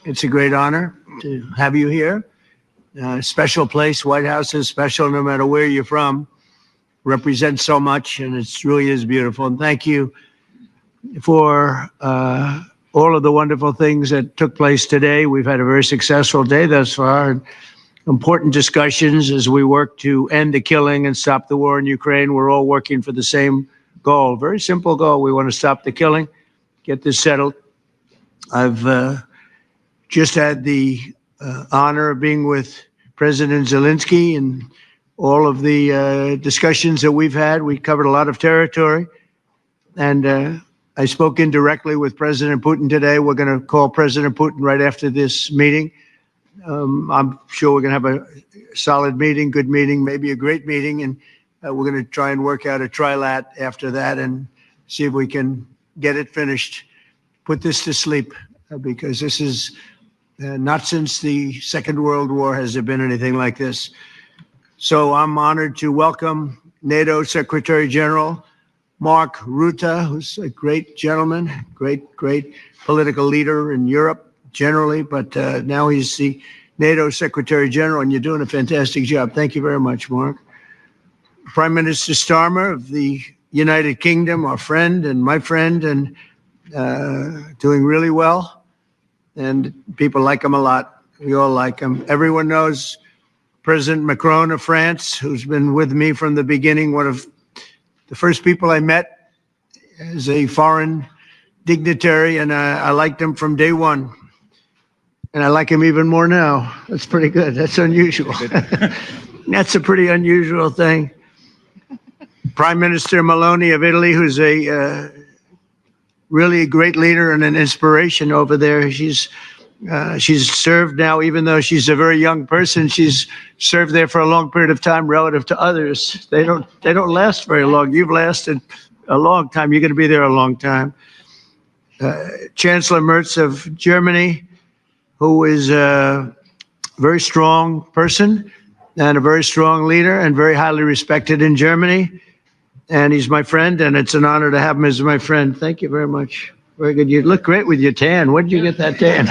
It's a great honor to have you here. Special place. White House is special no matter where you're from. Represents so much, and it really is beautiful. And thank you for all of the wonderful things that took place today. We've had a very successful day thus far, and important discussions as we work to end the killing and stop the war in Ukraine. We're all working for the same goal, very simple goal. We want to stop the killing, get this settled. I've just had the honor of being with President Zelensky and all of the discussions that we've had. We covered a lot of territory, and I spoke indirectly with President Putin today. We're going to call President Putin right after this meeting. I'm sure we're going to have a solid meeting, good meeting, maybe a great meeting, and we're going to try and work out a trilat after that and see if we can get it finished, put this to sleep, because this is not since the Second World War has there been anything like this. So I'm honored to welcome NATO Secretary General Mark Rutte, who's a great gentleman, great political leader in Europe generally, but now he's the NATO Secretary General, and you're doing a fantastic job. Thank you very much, Mark. Prime Minister Starmer of the United Kingdom, our friend and my friend, and doing really well. And people like him a lot. We all like him. Everyone knows President Macron of France, who's been with me from the beginning, one of the first people I met as a foreign dignitary, and I liked him from day one. And I like him even more now. That's pretty good. That's unusual. That's a pretty unusual thing. Prime Minister Meloni of Italy, who's a really a great leader and an inspiration over there. She's served now, even though she's a very young person, she's served there for a long period of time relative to others. They don't last very long. You've lasted a long time. You're going to be there a long time. Chancellor Merz of Germany, who is a very strong person and a very strong leader and very highly respected in Germany. And he's my friend, and it's an honor to have him as my friend. Thank you very much. Very good. You look great with your tan. Where did you get that tan?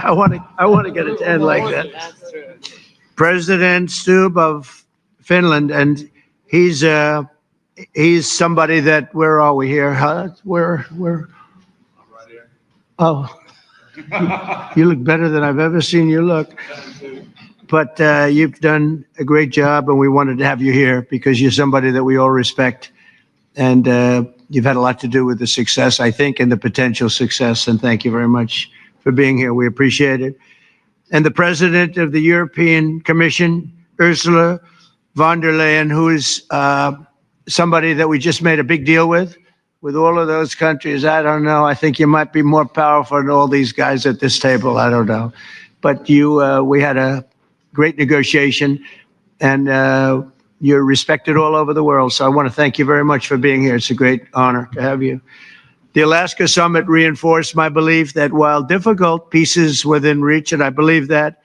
I want to get a tan like that. President Stubb of Finland, and he's somebody that, where are we here? Where? I'm right here. Oh, you look better than I've ever seen you look. But you've done a great job, and we wanted to have you here because you're somebody that we all respect. And you've had a lot to do with the success, I think, and the potential success. And thank you very much for being here. We appreciate it. And the President of the European Commission, Ursula von der Leyen, who is somebody that we just made a big deal with all of those countries. I don't know. I think you might be more powerful than all these guys at this table. I don't know. But we had a great negotiation, and you're respected all over the world. So I want to thank you very much for being here. It's a great honor to have you. The Alaska summit reinforced my belief that while difficult, peace is within reach, and I believe that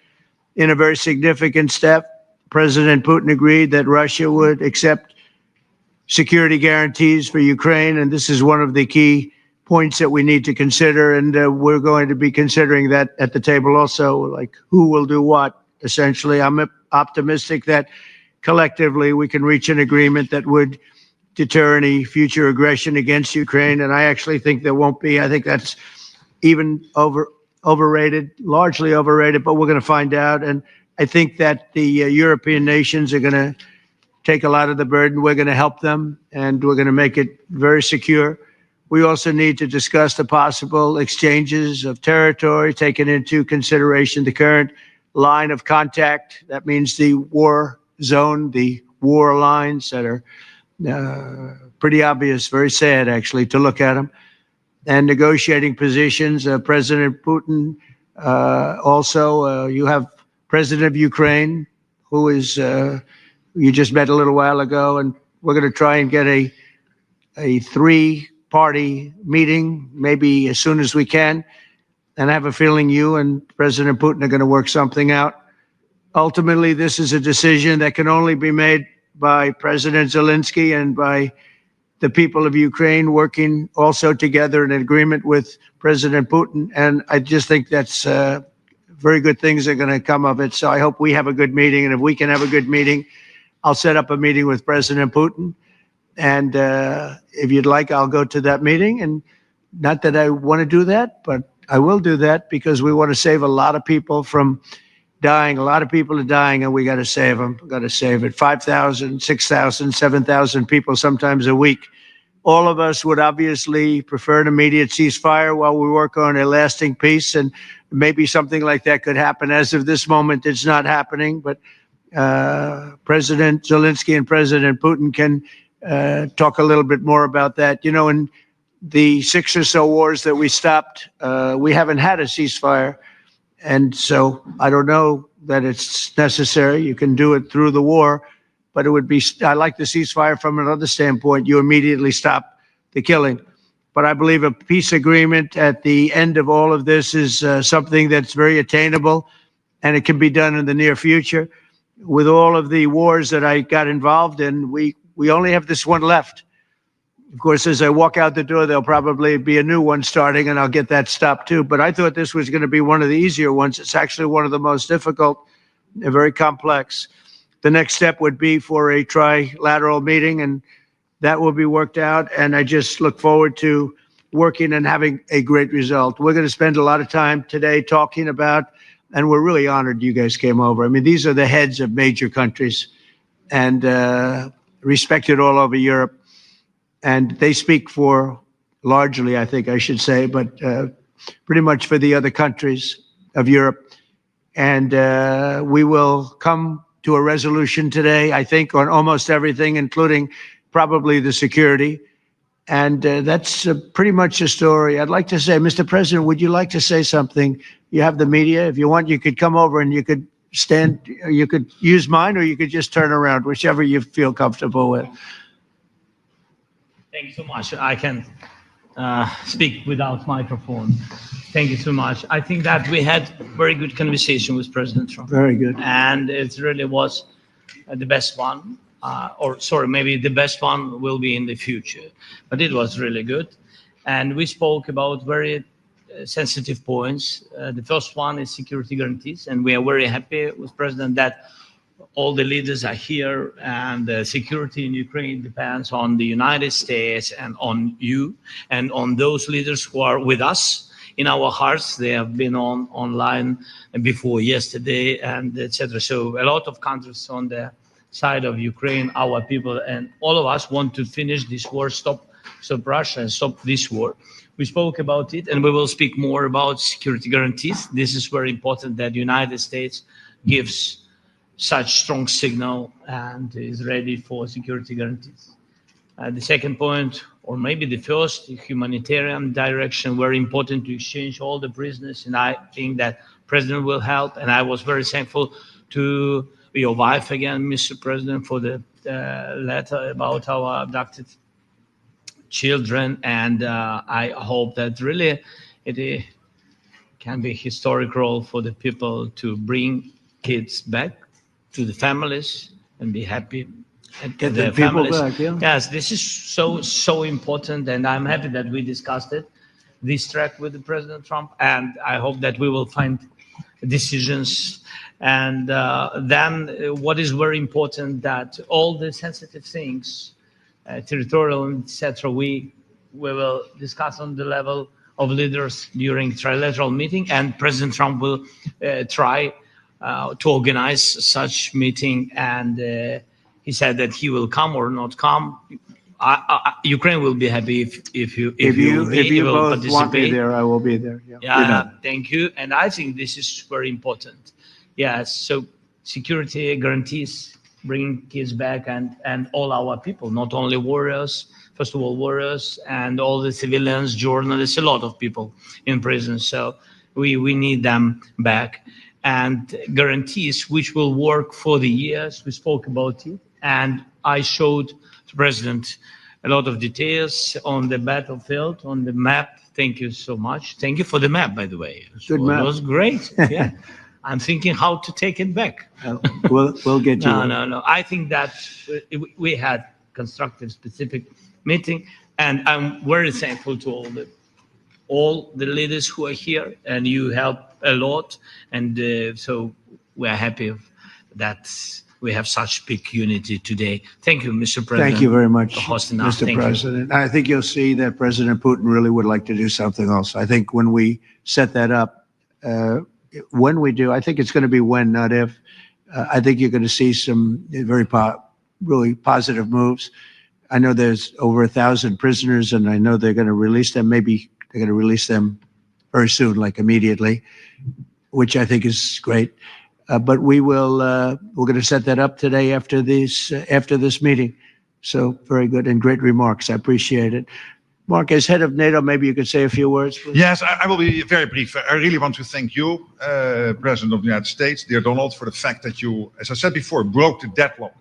in a very significant step, President Putin agreed that Russia would accept security guarantees for Ukraine, and this is one of the key points that we need to consider, and we're going to be considering that at the table also, like who will do what. Essentially, I'm optimistic that collectively we can reach an agreement that would deter any future aggression against Ukraine. And I actually think there won't be. I think that's even overrated, largely overrated, but we're going to find out. And I think that the European nations are going to take a lot of the burden. We're going to help them, and we're going to make it very secure. We also need to discuss the possible exchanges of territory, taking into consideration the current line of contact. That means the war zone, the war lines that are pretty obvious, very sad actually to look at them, and negotiating positions. President Putin, also you have President of Ukraine, who is you just met a little while ago, and we're going to try and get a three-party meeting maybe as soon as we can. And I have a feeling you and President Putin are going to work something out. Ultimately, this is a decision that can only be made by President Zelensky and by the people of Ukraine working also together in agreement with President Putin. And I just think that's very good things are going to come of it. So I hope we have a good meeting. And if we can have a good meeting, I'll set up a meeting with President Putin. And if you'd like, I'll go to that meeting. And not that I want to do that, but I will do that because we want to save a lot of people from dying. A lot of people are dying, and we got to save them. We got to save it. 5,000, 6,000, 7,000 people sometimes a week. All of us would obviously prefer an immediate ceasefire while we work on a lasting peace, and maybe something like that could happen. As of this moment, it's not happening, but President Zelensky and President Putin can talk a little bit more about that. You know, in the 6 or so wars that we stopped, we haven't had a ceasefire. And so I don't know that it's necessary. You can do it through the war, but it would be, I like the ceasefire from another standpoint. You immediately stop the killing. But I believe a peace agreement at the end of all of this is something that's very attainable, and it can be done in the near future. With all of the wars that I got involved in, we only have this one left. Of course, as I walk out the door, there'll probably be a new one starting, and I'll get that stopped too. But I thought this was going to be one of the easier ones. It's actually one of the most difficult and very complex. The next step would be for a trilateral meeting, and that will be worked out. And I just look forward to working and having a great result. We're going to spend a lot of time today talking about, and we're really honored you guys came over. I mean, these are the heads of major countries and respected all over Europe. And they speak for, largely, I think I should say, but pretty much for the other countries of Europe. And we will come to a resolution today, I think, on almost everything, including probably the security. And that's pretty much the story. I'd like to say, Mr. President, would you like to say something? You have the media. If you want, you could come over and you could stand, you could use mine, or you could just turn around, whichever you feel comfortable with. Thank you so much. I can speak without microphone. Thank you so much. I think that we had very good conversation with President Trump. Very good. And it really was the best one. Maybe the best one will be in the future. But it was really good. And we spoke about very sensitive points. The first one is security guarantees. And we are very happy with President that all the leaders are here, and the security in Ukraine depends on the United States and on you and on those leaders who are with us in our hearts. They have been online before yesterday, and etc. So a lot of countries on the side of Ukraine, our people, and all of us want to finish this war, stop Russia and stop this war. We spoke about it, and we will speak more about security guarantees. This is very important that the United States gives such strong signal and is ready for security guarantees. The second point, or maybe the first, humanitarian direction, very important to exchange all the prisoners, and I think that President will help. And I was very thankful to your wife again, Mr. President, for the letter about our abducted children, and I hope that really it can be a historic role for the people to bring kids back to the families and be happy and get the people back. Yeah. Yes, this is so important, and I'm happy that we discussed it, this track with the President Trump, and I hope that we will find decisions. And then what is very important, that all the sensitive things, territorial, etc., we will discuss on the level of leaders during trilateral meeting, and President Trump will try to organize such meeting, and he said that he will come or not come. Ukraine will be happy if you both participate. Want me there, I will be there. Yeah, thank you. And I think this is very important. Yes, so security guarantees, bringing kids back, and all our people, not only warriors, first of all warriors, and all the civilians, journalists, a lot of people in prison. So we need them back. And guarantees which will work for the years. We spoke about it, and I showed the President a lot of details on the battlefield, on the map. Thank you so much. Thank you for the map, by the way. Good map. It was great. Yeah, I'm thinking how to take it back. We'll get you. No. I think that we had constructive, specific meeting. And I'm very thankful to all the leaders who are here, and you help a lot. And so we are happy that we have such big unity today. Thank you, Mr. President. Thank you very much, for hosting us. Mr. Thank you. President. I think you'll see that President Putin really would like to do something else. I think when we set that up, when we do, I think it's going to be when, not if. I think you're going to see some really positive moves. I know there's over 1,000 prisoners, and I know they're going to release them. Maybe they're going to release them very soon, like immediately, which I think is great. But we're going to set that up today after this meeting. So very good and great remarks. I appreciate it. Mark, as head of NATO, maybe you could say a few words, please. Yes, I will be very brief. I really want to thank you, President of the United States, dear Donald, for the fact that you, as I said before, broke the deadlock,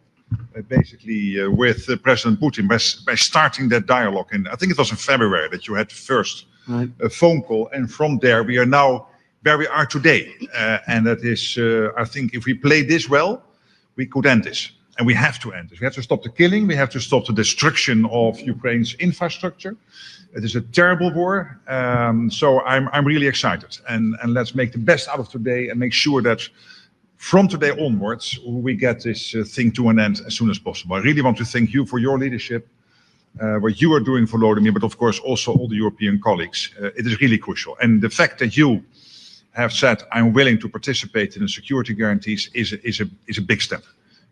basically with President Putin by starting that dialogue. And I think it was in February that you had the first phone call. And from there, we are now where we are today. And that is, I think, if we play this well, we could end this. And we have to end this. We have to stop the killing. We have to stop the destruction of Ukraine's infrastructure. It is a terrible war. So I'm really excited. And let's make the best out of today and make sure that from today onwards, we get this thing to an end as soon as possible. I really want to thank you for your leadership, what you are doing for Volodymyr, but of course also all the European colleagues. It is really crucial. And the fact that you have said, I'm willing to participate in the security guarantees is a big step.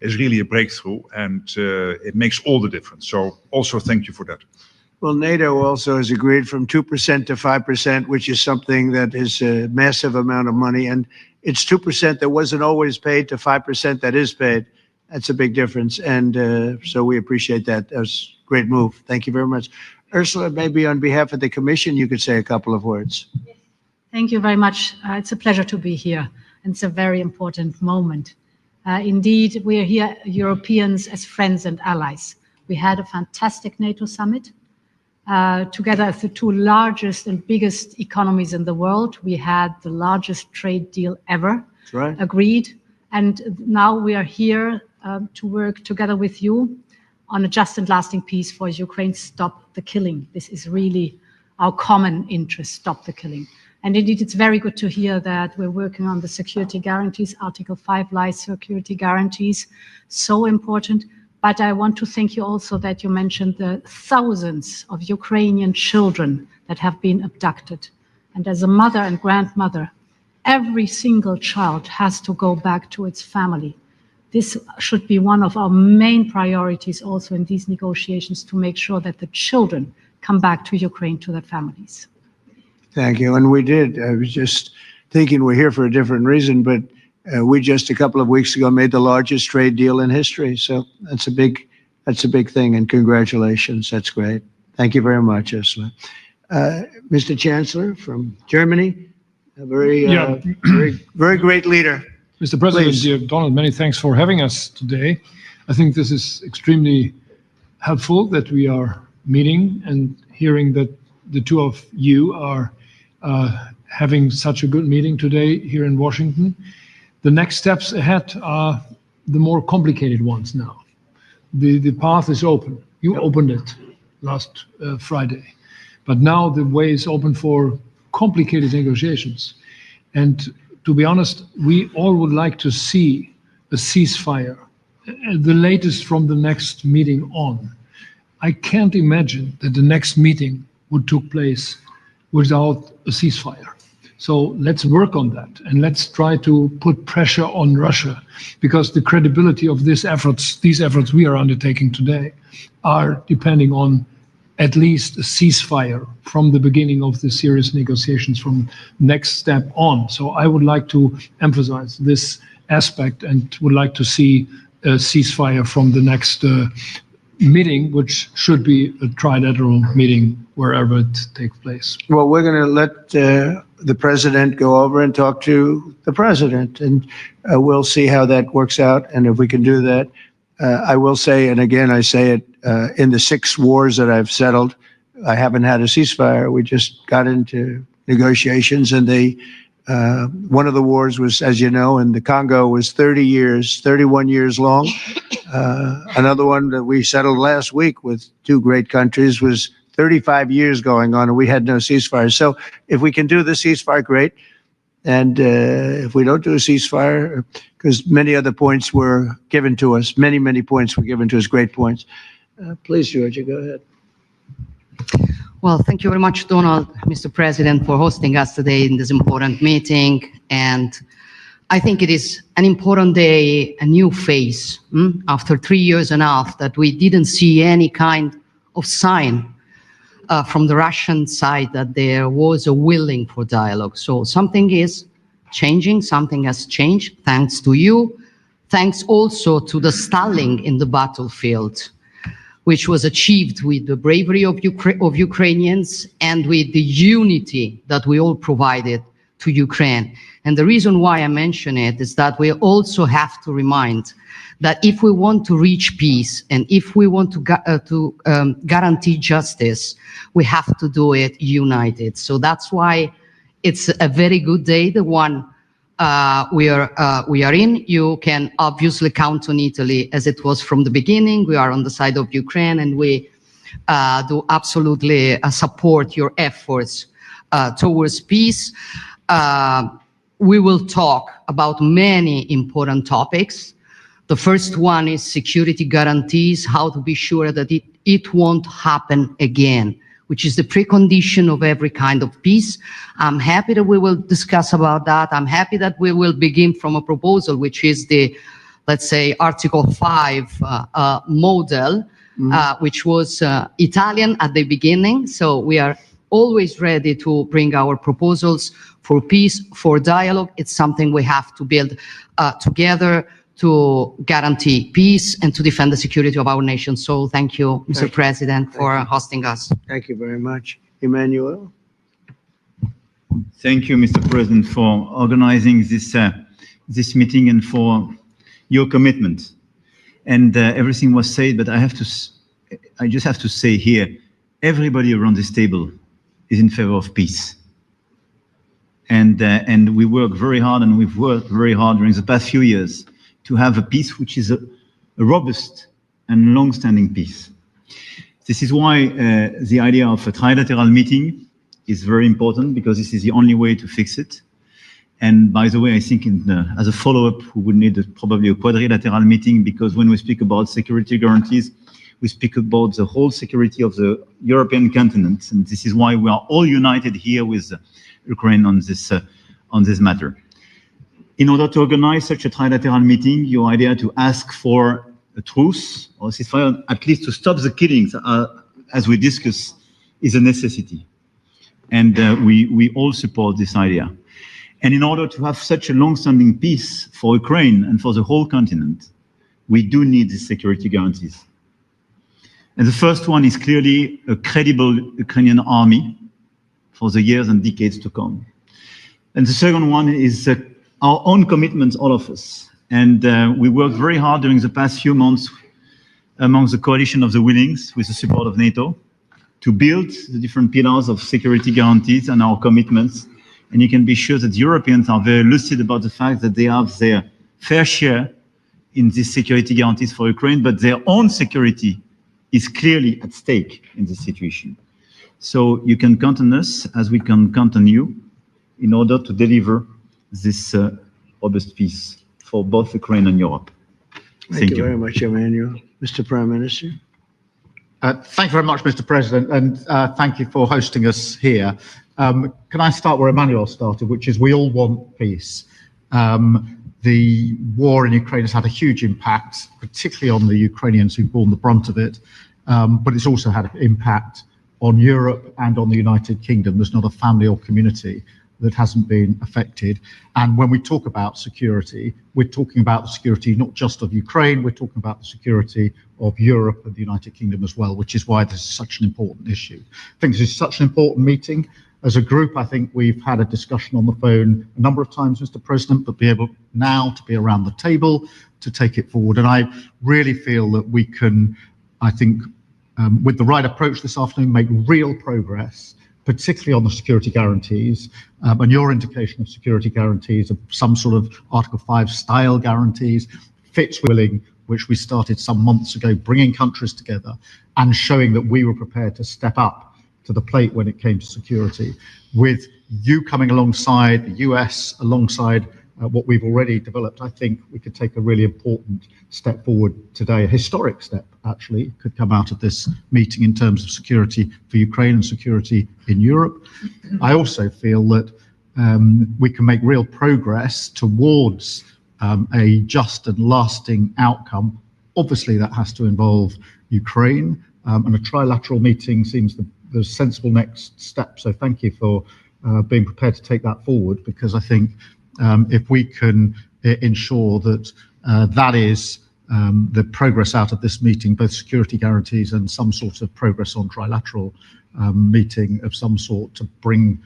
It's really a breakthrough, and it makes all the difference. So also thank you for that. Well, NATO also has agreed from 2% to 5%, which is something that is a massive amount of money. And it's 2% that wasn't always paid to 5% that is paid. That's a big difference. And so we appreciate that. That was a great move. Thank you very much. Ursula, maybe on behalf of the Commission, you could say a couple of words. Thank you very much. It's a pleasure to be here. And it's a very important moment. Indeed, we are here, Europeans, as friends and allies. We had a fantastic NATO summit. Together as the two largest and biggest economies in the world, we had the largest trade deal ever agreed. And now we are here to work together with you on a just and lasting peace for Ukraine. Stop the killing. This is really our common interest, stop the killing. And indeed, it's very good to hear that we're working on the security guarantees, Article 5 life security guarantees, so important. But I want to thank you also that you mentioned the thousands of Ukrainian children that have been abducted. And as a mother and grandmother, every single child has to go back to its family. This should be one of our main priorities also in these negotiations, to make sure that the children come back to Ukraine, to their families. Thank you. And we did. I was just thinking we're here for a different reason, but we just a couple of weeks ago made the largest trade deal in history. So that's a big thing. And congratulations. That's great. Thank you very much, Ursula. Mr. Chancellor from Germany, a very great leader. Mr. President, Please. dear Donald, many thanks for having us today. I think this is extremely helpful that we are meeting and hearing that the two of you are having such a good meeting today here in Washington. The next steps ahead are the more complicated ones now. The path is open. You opened it last Friday. But now the way is open for complicated negotiations. And to be honest, we all would like to see a ceasefire, the latest from the next meeting on. I can't imagine that the next meeting would take place without a ceasefire. So let's work on that, and let's try to put pressure on Russia, because the credibility of these efforts we are undertaking today are depending on at least a ceasefire from the beginning of the serious negotiations from next step on. So I would like to emphasize this aspect and would like to see a ceasefire from the next meeting, which should be a trilateral meeting wherever it takes place. Well, we're going to let the president go over and talk to the president, and we'll see how that works out. And if we can do that, I will say, and again, I say it, in the 6 wars that I've settled, I haven't had a ceasefire. We just got into negotiations, and one of the wars was, as you know, in the Congo was 31 years long. Another one that we settled last week with two great countries was 35 years going on, and we had no ceasefire. So if we can do the ceasefire, great. And if we don't do a ceasefire, because many other points were given to us, many points were given to us, great points. Please, Georgia, go ahead. Well, thank you very much, Donald, Mr. President, for hosting us today in this important meeting. And I think it is an important day, a new phase, after 3 years and a half that we didn't see any kind of sign from the Russian side that there was a willing for dialogue. So something is changing, something has changed, thanks to you. Thanks also to the stalling in the battlefield, which was achieved with the bravery of Ukrainians and with the unity that we all provided to Ukraine. And the reason why I mention it is that we also have to remind that if we want to reach peace and if we want to guarantee justice, we have to do it united. So that's why it's a very good day, the one we are in. You can obviously count on Italy as it was from the beginning. We are on the side of Ukraine, and we do absolutely support your efforts towards peace. We will talk about many important topics. The first one is security guarantees, how to be sure that it won't happen again, which is the precondition of every kind of peace. I'm happy that we will discuss about that. I'm happy that we will begin from a proposal, which is the, let's say, Article 5 model, which was Italian at the beginning. So we are always ready to bring our proposals for peace, for dialogue. It's something we have to build together to guarantee peace and to defend the security of our nation. So thank you, Mr. President, for hosting us. Thank you very much. Emmanuel? Thank you, Mr. President, for organizing this meeting and for your commitment. And everything was said, but I just have to say here, everybody around this table is in favor of peace. And we work very hard, and we've worked very hard during the past few years to have a peace which is a robust and long-standing peace. This is why the idea of a trilateral meeting is very important, because this is the only way to fix it. And by the way, I think as a follow-up, we would need probably a quadrilateral meeting, because when we speak about security guarantees, we speak about the whole security of the European continent. And this is why we are all united here with Ukraine on this matter. In order to organize such a trilateral meeting, your idea to ask for a truce or ceasefire, at least to stop the killings, as we discussed, is a necessity. And we all support this idea. And in order to have such a long-standing peace for Ukraine and for the whole continent, we do need these security guarantees. And the first one is clearly a credible Ukrainian army for the years and decades to come. And the second one is our own commitments, all of us. And we worked very hard during the past few months amongst the coalition of the willings, with the support of NATO, to build the different pillars of security guarantees and our commitments. And you can be sure that Europeans are very lucid about the fact that they have their fair share in these security guarantees for Ukraine, but their own security is clearly at stake in this situation. So you can count on us, as we can count on you, in order to deliver this robust peace for both Ukraine and Europe. Thank you very much, Emmanuel. Mr. Prime Minister? Thank you very much, Mr. President, and thank you for hosting us here. Can I start where Emmanuel started, which is we all want peace. The war in Ukraine has had a huge impact, particularly on the Ukrainians who've borne the brunt of it, but it's also had an impact on Europe and on the United Kingdom. There's not a family or community that hasn't been affected. And when we talk about security, we're talking about the security not just of Ukraine, we're talking about the security of Europe and the United Kingdom as well, which is why this is such an important issue. I think this is such an important meeting. As a group, I think we've had a discussion on the phone a number of times, Mr. President, but be able now to be around the table to take it forward. And I really feel that we can, I think, with the right approach this afternoon, make real progress, particularly on the security guarantees, and your indication of security guarantees of some sort of Article 5 style guarantees fits willing which we started some months ago, bringing countries together and showing that we were prepared to step up to the plate when it came to security, with you coming alongside, the US alongside what we've already developed. I think we could take a really important step forward today, a historic step actually could come out of this meeting in terms of security for Ukraine and security in Europe. I also feel that we can make real progress towards a just and lasting outcome. Obviously that has to involve Ukraine, and a trilateral meeting seems the sensible next step. So thank you for being prepared to take that forward, because I think if we can ensure that that is the progress out of this meeting, both security guarantees and some sort of progress on trilateral meeting of some sort to bring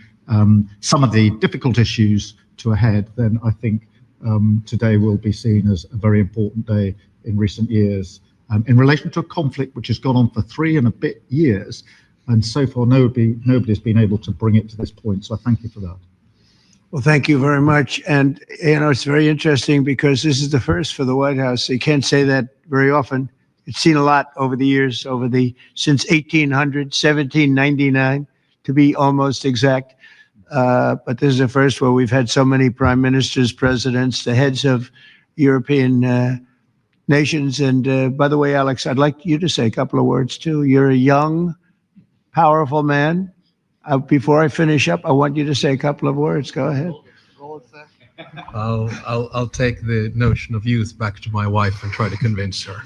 some of the difficult issues to a head, then I think today will be seen as a very important day in recent years in relation to a conflict which has gone on for 3 and a bit years, and so far nobody's been able to bring it to this point. So I thank you for that. Well, thank you very much. And, you know, it's very interesting because this is the first for the White House. You can't say that very often. It's seen a lot over the years, since 1800, 1799, to be almost exact. But this is the first where we've had so many prime ministers, presidents, the heads of European nations. And by the way, Alex, I'd like you to say a couple of words too. You're a young, powerful man. Before I finish up, I want you to say a couple of words. Go ahead. I'll take the notion of youth back to my wife and try to convince her.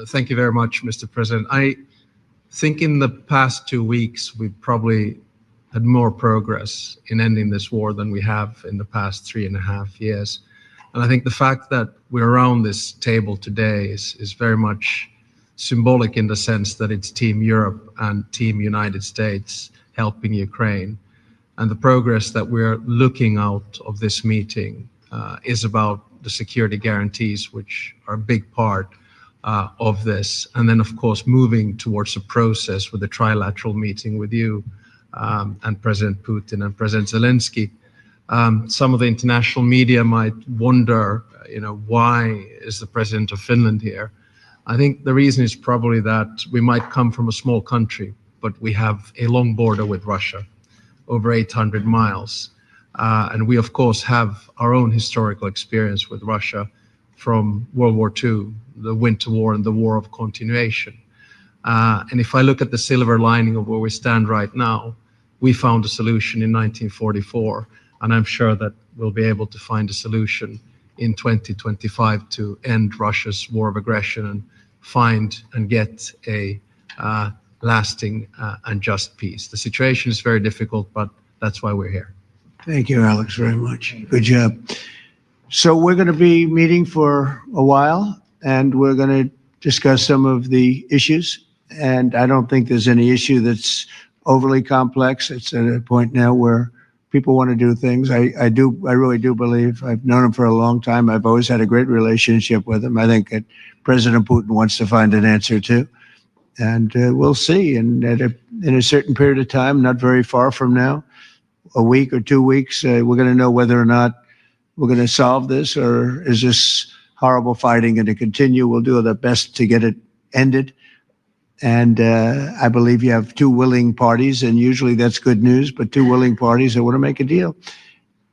Thank you very much, Mr. President. I think in the past 2 weeks, we've probably had more progress in ending this war than we have in the past 3.5 years. And I think the fact that we're around this table today is very much symbolic in the sense that it's Team Europe and Team United States helping Ukraine. And the progress that we're looking out of this meeting is about the security guarantees, which are a big part of this. And then, of course, moving towards a process with a trilateral meeting with you and President Putin and President Zelensky. Some of the international media might wonder, why is the president of Finland here? I think the reason is probably that we might come from a small country, but we have a long border with Russia, over 800 miles. And we, of course, have our own historical experience with Russia from World War II, the Winter War and the War of Continuation. And if I look at the silver lining of where we stand right now, we found a solution in 1944, and I'm sure that we'll be able to find a solution in 2025 to end Russia's war of aggression and find and get a lasting and just peace. The situation is very difficult, but that's why we're here. Thank you, Alex, very much. Good job. So we're going to be meeting for a while, and we're going to discuss some of the issues. And I don't think there's any issue that's overly complex. It's at a point now where people want to do things. I really do believe. I've known him for a long time. I've always had a great relationship with him. I think that President Putin wants to find an answer too. And we'll see. And in a certain period of time, not very far from now, a week or 2 weeks, we're going to know whether or not we're going to solve this, or is this horrible fighting going to continue. We'll do our best to get it ended. And I believe you have 2 willing parties, and usually that's good news, but 2 willing parties that want to make a deal.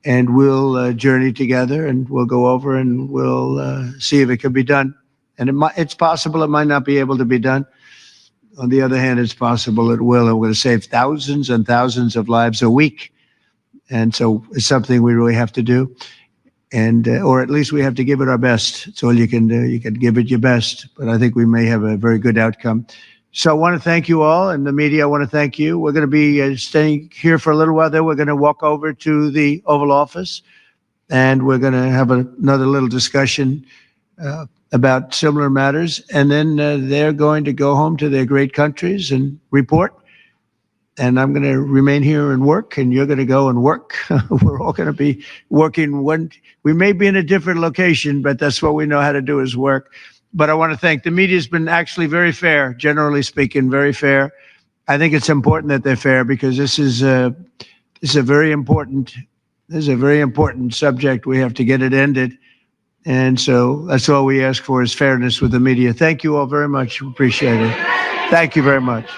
And we'll journey together, and we'll go over and we'll see if it can be done. And it's possible it might not be able to be done. On the other hand, it's possible it will, and we're going to save thousands and thousands of lives a week. And so it's something we really have to do. And, or at least we have to give it our best. It's all you can do. You can give it your best, but I think we may have a very good outcome. So I want to thank you all, and the media, I want to thank you. We're going to be staying here for a little while. Then we're going to walk over to the Oval Office, and we're going to have another little discussion about similar matters. And then they're going to go home to their great countries and report. And I'm going to remain here and work, and you're going to go and work. We're all going to be working. We may be in a different location, but that's what we know how to do, is work. But I want to thank the media. Has been actually very fair, generally speaking, very fair. I think it's important that they're fair, because this is a very important subject. We have to get it ended. And so that's all we ask for is fairness with the media. Thank you all very much. Appreciate it. Thank you very much.